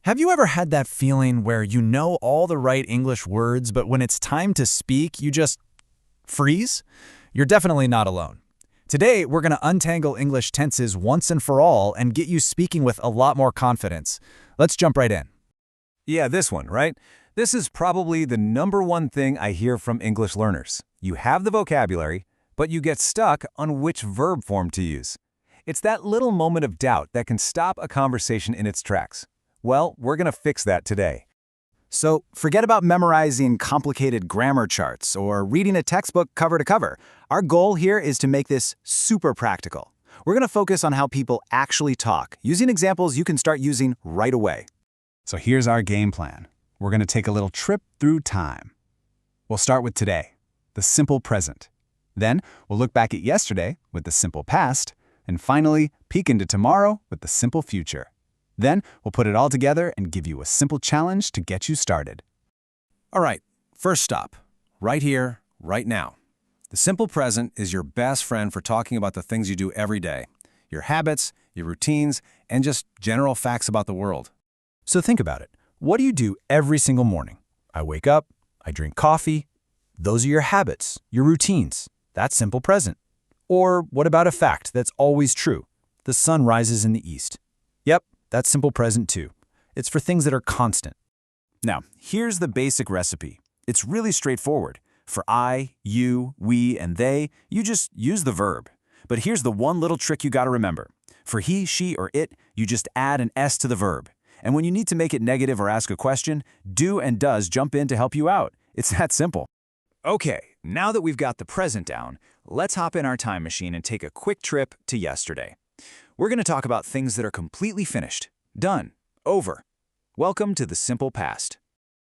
Have you ever had that feeling where you know all the right English words, but when it's time to speak, you just freeze? You're definitely not alone. Today, we're going to untangle English tenses once and for all and get you speaking with a lot more confidence. Let's jump right in. Yeah, this one, right? This is probably the number one thing I hear from English learners. You have the vocabulary, but you get stuck on which verb form to use. It's that little moment of doubt that can stop a conversation in its tracks. Well, we're going to fix that today. So, forget about memorizing complicated grammar charts or reading a textbook cover to cover. Our goal here is to make this super practical. We're going to focus on how people actually talk, using examples you can start using right away. So here's our game plan. We're going to take a little trip through time. We'll start with today, the simple present. Then we'll look back at yesterday with the simple past, and finally peek into tomorrow with the simple future. Then we'll put it all together and give you a simple challenge to get you started. All right, first stop, right here, right now. The simple present is your best friend for talking about the things you do every day, your habits, your routines, and just general facts about the world. So think about it. What do you do every single morning? I wake up, I drink coffee. Those are your habits, your routines. That's simple present. Or what about a fact that's always true? The sun rises in the east. Yep, that's simple present too. It's for things that are constant. Now, here's the basic recipe. It's really straightforward. For I, you, we, and they, you just use the verb. But here's the one little trick you gotta remember. For he, she, or it, you just add an S to the verb. And when you need to make it negative or ask a question, do and does jump in to help you out. It's that simple. Okay, now that we've got the present down, let's hop in our time machine and take a quick trip to yesterday. We're going to talk about things that are completely finished, done, over. Welcome to the simple past.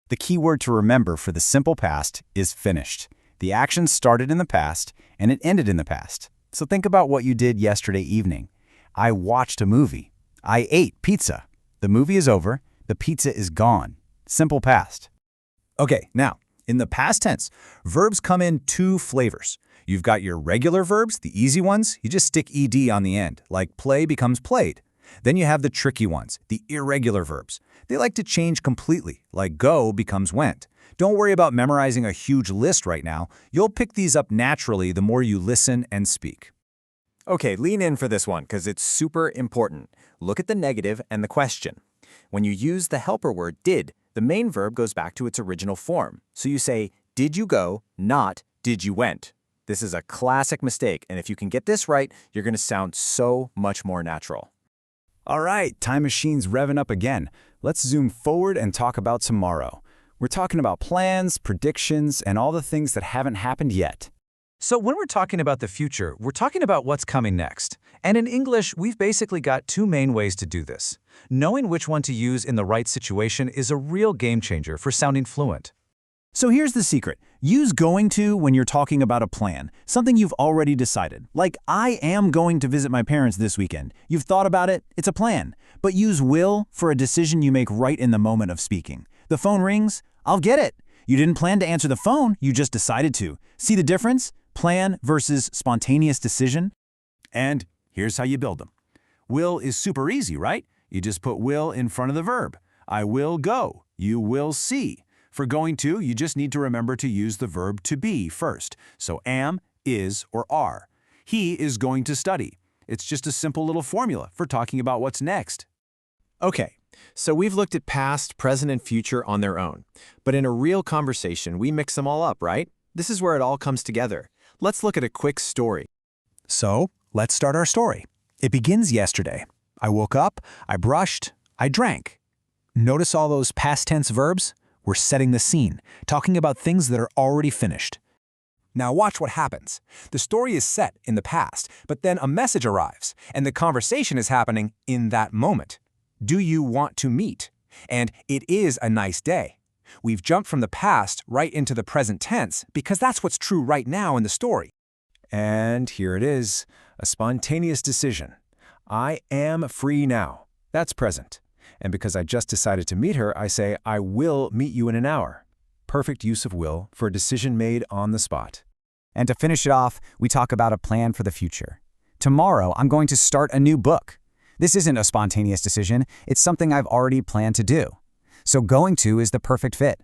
The key word to remember for the simple past is finished. The action started in the past and it ended in the past. So think about what you did yesterday evening. I watched a movie. I ate pizza. The movie is over. The pizza is gone. Simple past. Okay, now, in the past tense, verbs come in two flavors. You've got your regular verbs, the easy ones, you just stick ed on the end, like play becomes played. Then you have the tricky ones, the irregular verbs. They like to change completely, like go becomes went. Don't worry about memorizing a huge list right now. You'll pick these up naturally the more you listen and speak. Okay, lean in for this one because it's super important. Look at the negative and the question. When you use the helper word did, the main verb goes back to its original form. So you say, did you go, not did you went. This is a classic mistake, and if you can get this right, you're going to sound so much more natural. All right, time machine's revving up again. Let's zoom forward and talk about tomorrow. We're talking about plans, predictions, and all the things that haven't happened yet. So when we're talking about the future, we're talking about what's coming next. And in English, we've basically got two main ways to do this. Knowing which one to use in the right situation is a real game changer for sounding fluent. So here's the secret. Use going to when you're talking about a plan, something you've already decided. Like, I am going to visit my parents this weekend. You've thought about it, it's a plan. But use will for a decision you make right in the moment of speaking. The phone rings, I'll get it. You didn't plan to answer the phone, you just decided to. See the difference? Plan versus spontaneous decision. And here's how you build them. Will is super easy, right? You just put will in front of the verb. I will go. You will see. For going to, you just need to remember to use the verb to be first. So am, is, or are. He is going to study. It's just a simple little formula for talking about what's next. Okay, so we've looked at past, present, and future on their own. But in a real conversation, we mix them all up, right? This is where it all comes together. Let's look at a quick story. So, let's start our story. It begins yesterday. I woke up, I brushed, I drank. Notice all those past tense verbs? We're setting the scene, talking about things that are already finished. Now watch what happens. The story is set in the past, but then a message arrives, and the conversation is happening in that moment. Do you want to meet? And it is a nice day. We've jumped from the past right into the present tense because that's what's true right now in the story. And here it is, a spontaneous decision. I am free now. That's present. And because I just decided to meet her, I say, I will meet you in an hour. Perfect use of will for a decision made on the spot. And to finish it off, we talk about a plan for the future. Tomorrow, I'm going to start a new book. This isn't a spontaneous decision, it's something I've already planned to do. So going to is the perfect fit.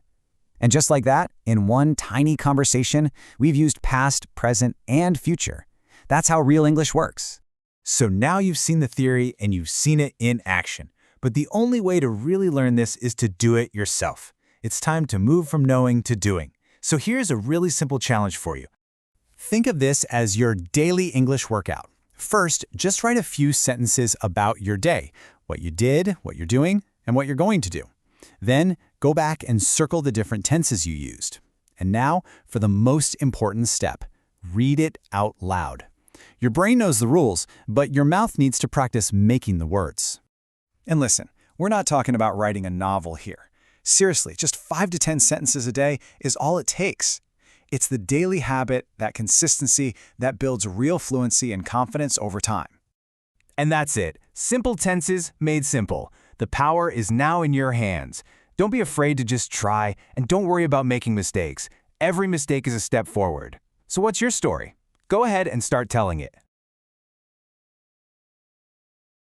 And just like that, in one tiny conversation, we've used past, present, and future. That's how real English works. So now you've seen the theory and you've seen it in action. But the only way to really learn this is to do it yourself. It's time to move from knowing to doing. So here's a really simple challenge for you. Think of this as your daily English workout. First, just write a few sentences about your day, what you did, what you're doing, and what you're going to do. Then, go back and circle the different tenses you used. And now, for the most important step, read it out loud. Your brain knows the rules, but your mouth needs to practice making the words. And listen, we're not talking about writing a novel here. Seriously, just 5 to 10 sentences a day is all it takes. It's the daily habit, that consistency, that builds real fluency and confidence over time. And that's it. Simple tenses made simple. The power is now in your hands. Don't be afraid to just try, and don't worry about making mistakes. Every mistake is a step forward. So what's your story? Go ahead and start telling it.